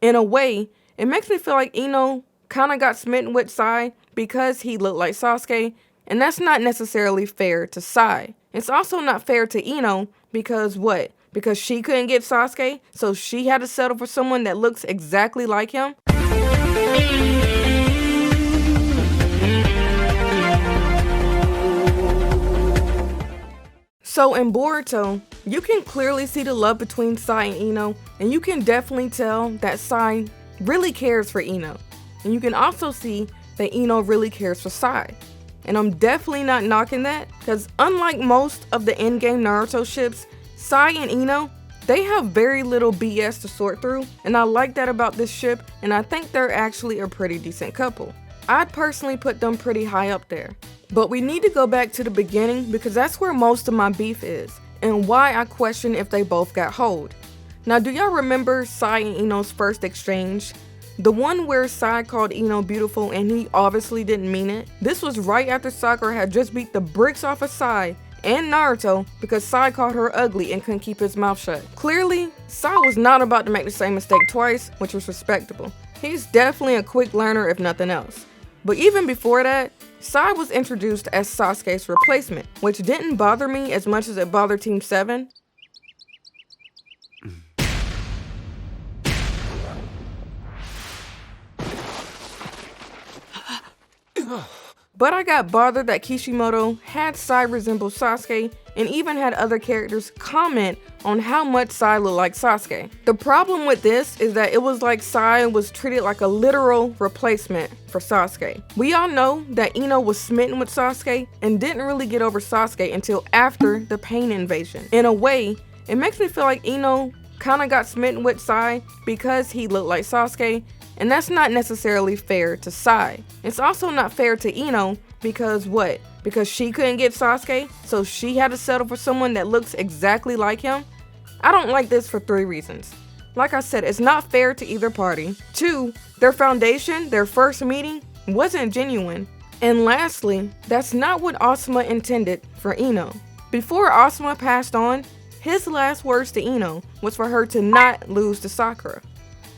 In a way, it makes me feel like Ino kinda got smitten with Sai because he looked like Sasuke, and that's not necessarily fair to Sai. It's also not fair to Ino because what? Because she couldn't get Sasuke, so she had to settle for someone that looks exactly like him? So in Boruto, you can clearly see the love between Sai and Ino, and you can definitely tell that Sai really cares for Ino. And you can also see that Ino really cares for Sai. And I'm definitely not knocking that, because unlike most of the endgame Naruto ships, Sai and Ino, they have very little BS to sort through, and I like that about this ship, and I think they're actually a pretty decent couple. I'd personally put them pretty high up there. But we need to go back to the beginning because that's where most of my beef is, and why I question if they both got hold. Now, do y'all remember Sai and Ino's first exchange? The one where Sai called Ino beautiful and he obviously didn't mean it? This was right after Sakura had just beat the bricks off of Sai and Naruto because Sai called her ugly and couldn't keep his mouth shut. Clearly, Sai was not about to make the same mistake twice, which was respectable. He's definitely a quick learner if nothing else. But even before that, Sai was introduced as Sasuke's replacement, which didn't bother me as much as it bothered Team 7. But I got bothered that Kishimoto had Sai resemble Sasuke and even had other characters comment on how much Sai looked like Sasuke. The problem with this is that it was like Sai was treated like a literal replacement for Sasuke. We all know that Ino was smitten with Sasuke and didn't really get over Sasuke until after the Pain Invasion. In a way, it makes me feel like Ino kinda got smitten with Sai because he looked like Sasuke, and that's not necessarily fair to Sai. It's also not fair to Ino because what? Because she couldn't get Sasuke, so she had to settle for someone that looks exactly like him? I don't like this for 3 reasons. Like I said, it's not fair to either party. 2, their foundation, their first meeting, wasn't genuine. And lastly, that's not what Asuma intended for Ino. Before Asuma passed on, his last words to Ino was for her to not lose to Sakura.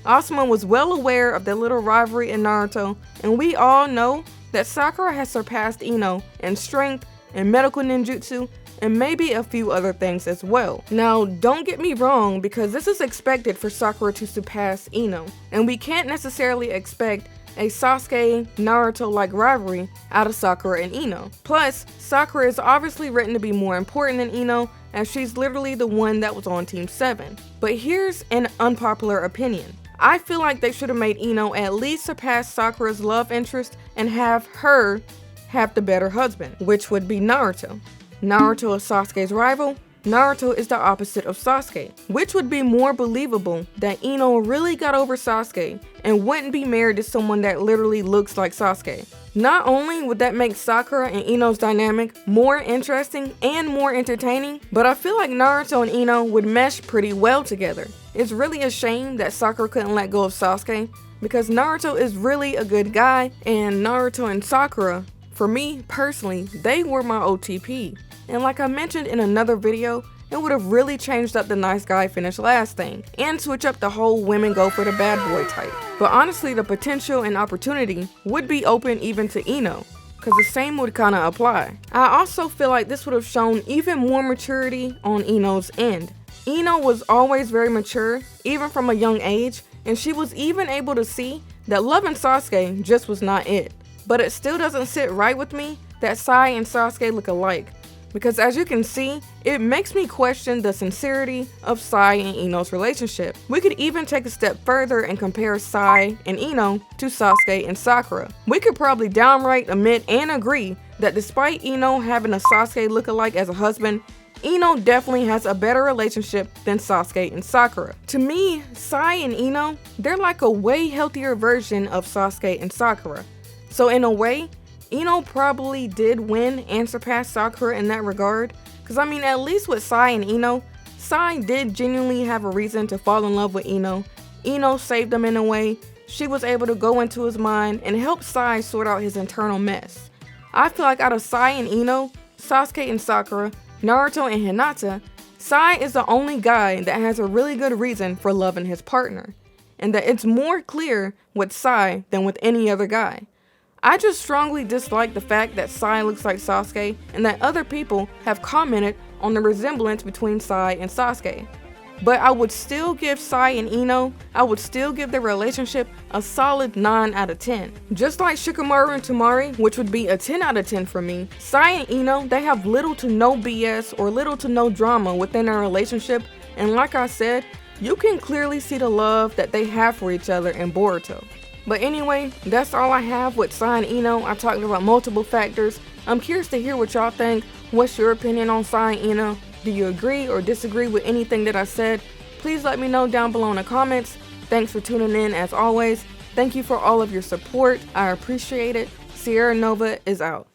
Asuma was well aware of their little rivalry in Naruto, and we all know that Sakura has surpassed Ino in strength and medical ninjutsu, and maybe a few other things as well. Now, don't get me wrong, because this is expected for Sakura to surpass Ino, and we can't necessarily expect a Sasuke-Naruto-like rivalry out of Sakura and Ino. Plus, Sakura is obviously written to be more important than Ino, as she's literally the one that was on Team 7. But here's an unpopular opinion. I feel like they should have made Ino at least surpass Sakura's love interest and have her have the better husband, which would be Naruto. Naruto is Sasuke's rival. Naruto is the opposite of Sasuke, which would be more believable that Ino really got over Sasuke and wouldn't be married to someone that literally looks like Sasuke. Not only would that make Sakura and Ino's dynamic more interesting and more entertaining, but I feel like Naruto and Ino would mesh pretty well together. It's really a shame that Sakura couldn't let go of Sasuke, because Naruto is really a good guy, and Naruto and Sakura, for me personally, they were my OTP. And like I mentioned in another video, it would have really changed up the nice guy finish last thing, and switch up the whole women go for the bad boy type. But honestly, the potential and opportunity would be open even to Ino, because the same would kinda apply. I also feel like this would have shown even more maturity on Ino's end. Ino was always very mature, even from a young age, and she was even able to see that loving Sasuke just was not it. But it still doesn't sit right with me that Sai and Sasuke look alike, because as you can see, it makes me question the sincerity of Sai and Ino's relationship. We could even take a step further and compare Sai and Ino to Sasuke and Sakura. We could probably downright admit and agree that despite Ino having a Sasuke lookalike as a husband, Ino definitely has a better relationship than Sasuke and Sakura. To me, Sai and Ino, they're like a way healthier version of Sasuke and Sakura. So in a way, Ino probably did win and surpass Sakura in that regard, because I mean, at least with Sai and Ino, Sai did genuinely have a reason to fall in love with Ino. Ino saved him in a way. She was able to go into his mind and help Sai sort out his internal mess. I feel like out of Sai and Ino, Sasuke and Sakura, Naruto and Hinata, Sai is the only guy that has a really good reason for loving his partner. and that it's more clear with Sai than with any other guy. I just strongly dislike the fact that Sai looks like Sasuke and that other people have commented on the resemblance between Sai and Sasuke. But I would still give Sai and Ino, I would still give their relationship a solid 9 out of 10. Just like Shikamaru and Temari, which would be a 10 out of 10 for me, Sai and Ino, they have little to no BS or little to no drama within their relationship, and like I said, you can clearly see the love that they have for each other in Boruto. But anyway, that's all I have with Sai and Ino. I talked about multiple factors. I'm curious to hear what y'all think. What's your opinion on Sai and Ino? Do you agree or disagree with anything that I said? Please let me know down below in the comments. Thanks for tuning in as always. Thank you for all of your support. I appreciate it. Sierra Nova is out.